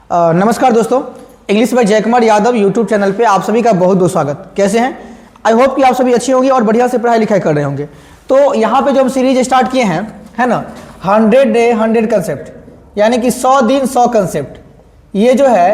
नमस्कार दोस्तों, English by Jaikumar Yadav YouTube channel पे आप सभी का बहुत बहुत स्वागत। कैसे हैं? आई होप कि आप सभी अच्छे होंगे और बढ़िया से पढ़ाई लिखाई कर रहे होंगे। तो यहाँ पे जो हम सीरीज स्टार्ट किए हैं, है ना, 100 डे 100 कंसेप्ट, यानी कि 100 दिन 100 कंसेप्ट। ये जो है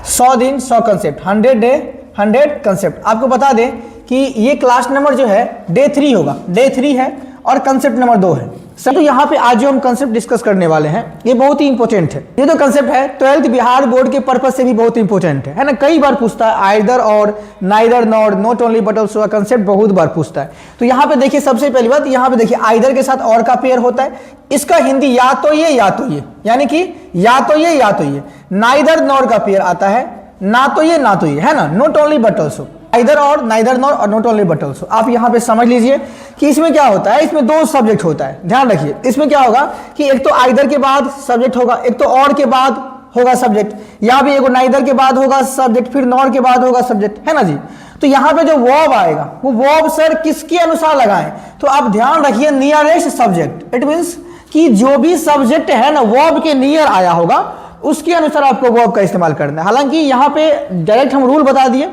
100 दिन 100 कंसेप्ट, 100 डे 100 कंसेप्ट। आपको बता दें कि ये क्लास नंबर जो है डे 3 होगा, डे 3 है और कंसेप्ट नंबर 2 है। सर, तो यहाँ पे आज जो हम कंसेप्ट डिस्कस करने वाले हैं ये बहुत ही इंपॉर्टेंट है। ये जो कंसेप्ट है 12th बिहार बोर्ड के पर्पज से भी बहुत इंपॉर्टेंट है ना। कई बार पूछता है आइदर और, neither nor, not only but also, concept बहुत बार पूछता है। तो यहाँ पे देखिए, सबसे पहली बात यहाँ पे देखिए, आइदर के साथ और का पेयर होता है। इसका हिंदी या तो ये या तो ये, यानी कि या तो ये या तो ये। नाइदर नॉर का पेयर आता है, ना तो ये ना तो ये, है ना, not only but also. Either और, नाइदर नॉर और नॉट ओनली बट ऑल्सो। आप यहाँ पे समझ लीजिए कि इसमें क्या होता है, इसमें 2 सब्जेक्ट होता है। ध्यान रखिए, इसमें क्या होगा कि एक तो आइदर के बाद सब्जेक्ट होगा, एक तो और के बाद होगा सब्जेक्ट। यहाँ भी एक नाइदर के बाद होगा सब्जेक्ट, फिर नॉर के बाद होगा सब्जेक्ट, है ना जी। तो यहाँ पे जो वर्ब आएगा वो वर्ब सर किसके अनुसार लगाएं, तो आप ध्यान रखिए नियरेस्ट सब्जेक्ट। इट मीन्स कि जो भी सब्जेक्ट है ना वर्ब के नियर आया होगा उसके अनुसार आपको वर्ब का इस्तेमाल करना है। हालांकि यहाँ पे डायरेक्ट हम रूल बता दिए,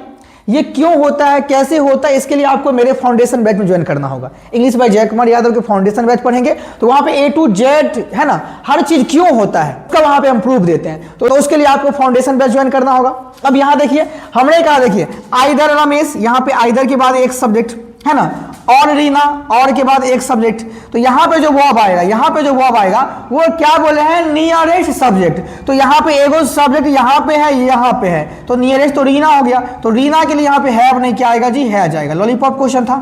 ये क्यों होता है, कैसे होता है, इसके लिए आपको मेरे फाउंडेशन बैच में ज्वाइन करना होगा। इंग्लिश बाय जयकुमार यादव के फाउंडेशन बैच पढ़ेंगे तो वहां पे A to Z, है ना, हर चीज क्यों होता है उसका वहां पे हम प्रूफ देते हैं। तो उसके लिए आपको फाउंडेशन बैच ज्वाइन करना होगा। अब यहाँ देखिए, हमने कहा, देखिए आइदर रमेश, यहाँ पे आइदर के बाद एक सब्जेक्ट, है ना, और रीना, और के बाद एक सब्जेक्ट। तो यहाँ पे जो वर्ब आएगा, यहाँ पे जो वर्ब आएगा वो क्या बोले हैं, नियरेस्ट सब्जेक्ट। तो यहाँ पे एगो सब्जेक्ट यहाँ पे है, यहाँ पे है, तो नियरेस्ट तो रीना हो गया। तो रीना के लिए यहाँ पे हैव नहीं, क्या आएगा जी, है आ जाएगा। लॉलीपॉप क्वेश्चन था,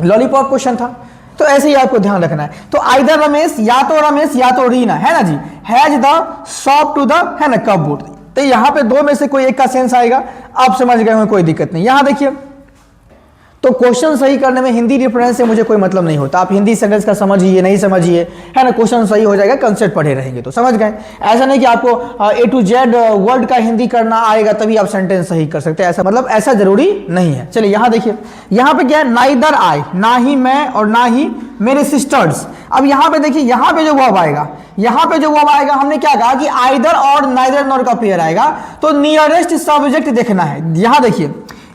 लॉलीपॉप क्वेश्चन था। तो ऐसे ही आपको ध्यान रखना है। तो आइदर रमेश, या तो रमेश या तो रीना, है ना जी, has the shop to the, है ना, कपबोर्ड। तो यहाँ पे 2 में से कोई एक का सेंस आएगा। आप समझ गए हो, कोई दिक्कत नहीं। यहाँ देखिए, तो क्वेश्चन सही करने में हिंदी रेफरेंस से मुझे कोई मतलब नहीं होता। आप हिंदी सेंटेंस का समझिए नहीं समझिए, है ना, क्वेश्चन सही हो जाएगा, कंसेप्ट पढ़े रहेंगे तो समझ गए। ऐसा नहीं कि आपको A to Z वर्ड का हिंदी करना आएगा तभी आप सेंटेंस सही कर सकते हैं, ऐसा मतलब ऐसा जरूरी नहीं है। चलिए यहाँ देखिए, यहाँ पे क्या है, नाइदर आई, ना ही मैं और ना ही मेरे सिस्टर्स। अब यहाँ पे देखिए, यहाँ पे जो वर्ब आएगा, यहाँ पे जो वर्ब आएगा, हमने क्या कहा कि आइदर और नाइदर नॉर का पेयर आएगा। तो नियरेस्ट सब्जेक्ट देखना है। यहाँ देखिए,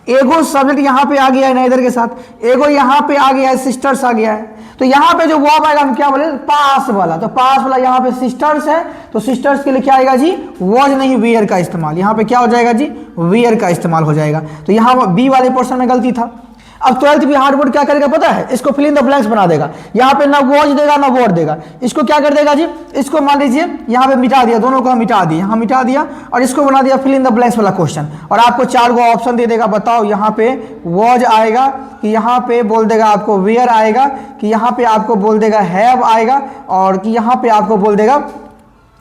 एगो सब्जेक्ट यहाँ पे आ गया है नाइदर के साथ, एगो यहाँ पे आ गया है, सिस्टर्स आ गया है। तो यहाँ पे जो वर्ब आएगा हम क्या बोले, पास वाला। तो पास वाला यहाँ पे सिस्टर्स है, तो सिस्टर्स के लिए क्या आएगा जी, वॉज नहीं वेयर का इस्तेमाल। यहाँ पे क्या हो जाएगा जी, वेयर का इस्तेमाल हो जाएगा। तो यहाँ बी वाले पोर्शन में गलती था। अब 12th बिहार बोर्ड क्या करेगा पता है, इसको फिल इन द ब्लैंक्स बना देगा। यहाँ पे ना वॉज देगा ना वॉर्ड देगा। इसको क्या कर देगा जी, इसको मान लीजिए यहाँ पे मिटा दिया, दोनों को मिटा दिया, यहाँ मिटा दिया और इसको बना दिया फिल इन द ब्लैंक्स वाला क्वेश्चन। और आपको 4 गो ऑप्शन दे देगा। बताओ यहाँ पे वॉज आएगा कि यहाँ पे बोल देगा आपको वेयर आएगा, कि यहाँ पे आपको बोल देगा हैव आएगा, और कि यहाँ पे आपको बोल देगा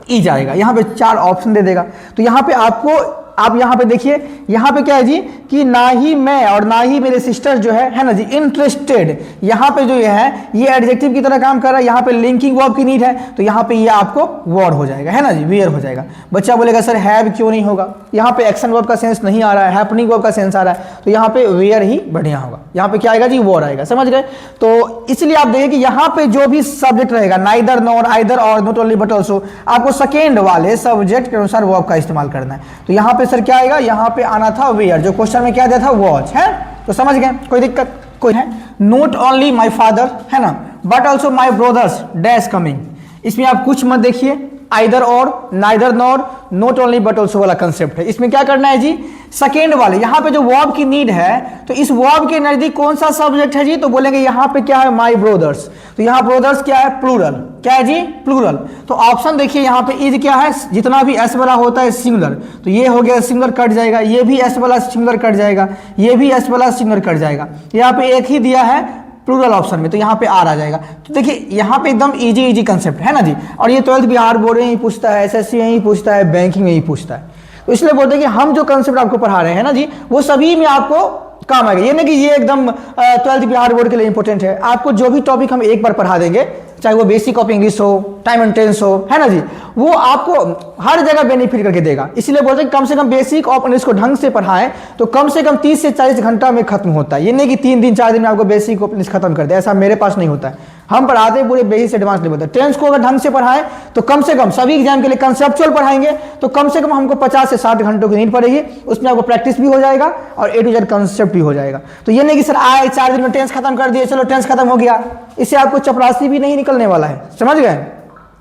इज आएगा। यहाँ पे 4 ऑप्शन दे देगा। तो यहाँ पे आपको, आप यहाँ पे देखिए, यहाँ पे क्या है जी कि ना ही मैं और ना ही मेरे सिस्टर जो है ना जी, इंटरेस्टेड। यहाँ पे जो ये है ये एडजेक्टिव की तरह काम कर रहा है। यहाँ पे लिंकिंग वर्ब की नीड है, तो यहाँ पे ये आपको वर्ड हो जाएगा, है ना जी, वेयर हो जाएगा। बच्चा बोलेगा सर हैव क्यों नहीं होगा, यहाँ पे एक्शन वर्ब का सेंस नहीं आ रहा है, हैपनिंग वर्ब का सेंस आ रहा है, तो यहाँ पे वेयर ही बढ़िया होगा। यहाँ पे क्या आएगा जी, वर्ड आएगा। समझ गए। तो इसलिए आप देखिए कि यहाँ पे जो भी सब्जेक्ट रहेगा, नाइदर नॉर, आइदर और, नॉट ओनली बट ऑल्सो, आपको सेकेंड वाले सब्जेक्ट के अनुसार वर्ब का इस्तेमाल करना है। तो यहाँ पे सर क्या आएगा, यहाँ पे आना था वेयर, जो क्वेश्चन में क्या दिया था, वॉच है। तो समझ गए, कोई दिक्कत कोई है। नोट ओनली माय फादर, है ना, but also my brothers dash coming. इसमें आप कुछ मत देखिए, आइदर और, neither nor, not only but also वाला कंसेप्ट है। इसमें क्या करना है जी, सेकेंड वाले, यहाँ पे जो वर्ब की नीड है, तो इस वर्ब के नजदीक कौन सा सब्जेक्ट है जी, तो बोलेंगे यहाँ पे क्या है, माय ब्रदर्स। तो यहाँ ब्रदर्स क्या है, प्लूरल, क्या है जी, प्लूरल। तो ऑप्शन देखिए, यहाँ पे इज क्या है, जितना भी एस वाला होता है सिंगुलर, तो ये हो गया सिंगुलर कट जाएगा, ये भी एस वाला सिंगुलर कट जाएगा, ये भी एस वाला सिंगुलर कट जाएगा। यहाँ पे एक ही दिया है प्लूरल ऑप्शन में, तो यहाँ पे आर आ जाएगा। तो देखिए यहाँ पे एकदम इजी कंसेप्ट है ना जी। और ये 12th बिहार बोर्ड में ही पूछता है, SSC में ही पूछता है, बैंकिंग में ही पूछता है। तो इसलिए बोलते हैं कि हम जो कंसेप्ट आपको पढ़ा रहे हैं ना जी, वो सभी में आपको काम आएगा। ये नहीं कि ये एकदम 12th बिहार बोर्ड के लिए इंपॉर्टेंट है। आपको जो भी टॉपिक हम एक बार पढ़ा देंगे, चाहे वो बेसिक ऑफ इंग्लिश हो, टाइम एंड टेंस हो, है ना जी, वो आपको हर जगह बेनिफिट करके देगा। इसलिए बोलते हैं कम से कम बेसिक ऑफ इंग्लिश को ढंग से पढ़ाएं तो कम से कम 30 से 40 घंटा में खत्म होता है। ये नहीं कि 3 दिन 4 दिन में आपको बेसिक ऑफ इंग्लिश खत्म कर दे, ऐसा मेरे पास नहीं होता है। हम पढ़ाते हैं पूरे बेसिक से एडवांस लेवल तक। टेंस को अगर ढंग से पढ़ाएं तो कम से कम सभी एग्जाम के लिए कंसेप्चुअल पढ़ाएंगे तो कम से कम हमको 50 से 60 घंटों की नींद पड़ेगी, उसमें आपको प्रैक्टिस भी हो जाएगा और A to Z कंसेप्ट भी हो जाएगा। तो ये नहीं कि सर आए 4 दिन में टेंस खत्म कर दिए, चलो टेंस खत्म हो गया, इससे आपको चपरासी भी नहीं निकलने वाला है, समझ गए।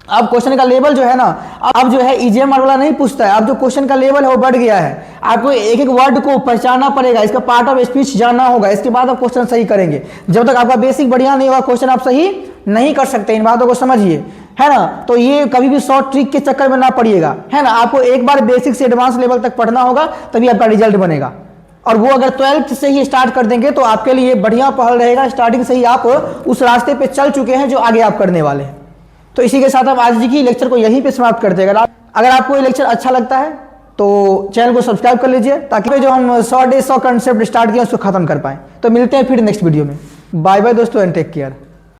अब क्वेश्चन का लेवल जो है ना, अब जो है EGMR वाला नहीं पूछता है, अब जो क्वेश्चन का लेवल है वो बढ़ गया है, आपको एक एक वर्ड को पहचानना पड़ेगा, इसका पार्ट ऑफ स्पीच जानना होगा, इसके बाद आप क्वेश्चन सही करेंगे। जब तक आपका बेसिक बढ़िया नहीं होगा क्वेश्चन आप सही नहीं कर सकते, इन बातों को समझिए, है ना। तो ये कभी भी शॉर्ट ट्रिक के चक्कर में ना पड़िएगा, है ना। आपको एक बार बेसिक से एडवांस लेवल तक पढ़ना होगा तभी आपका रिजल्ट बनेगा। और वो अगर 12th से ही स्टार्ट कर देंगे तो आपके लिए बढ़िया पहल रहेगा, स्टार्टिंग से ही आप उस रास्ते पे चल चुके हैं जो आगे आप करने वाले हैं। तो इसी के साथ हम आज की लेक्चर को यहीं पे समाप्त करते हैं। अगर आपको ये लेक्चर अच्छा लगता है तो चैनल को सब्सक्राइब कर लीजिए, ताकि जो हम 100 डे 100 कंसेप्ट स्टार्ट किए उसको खत्म कर पाएं। तो मिलते हैं फिर नेक्स्ट वीडियो में। बाय बाय दोस्तों एंड टेक केयर।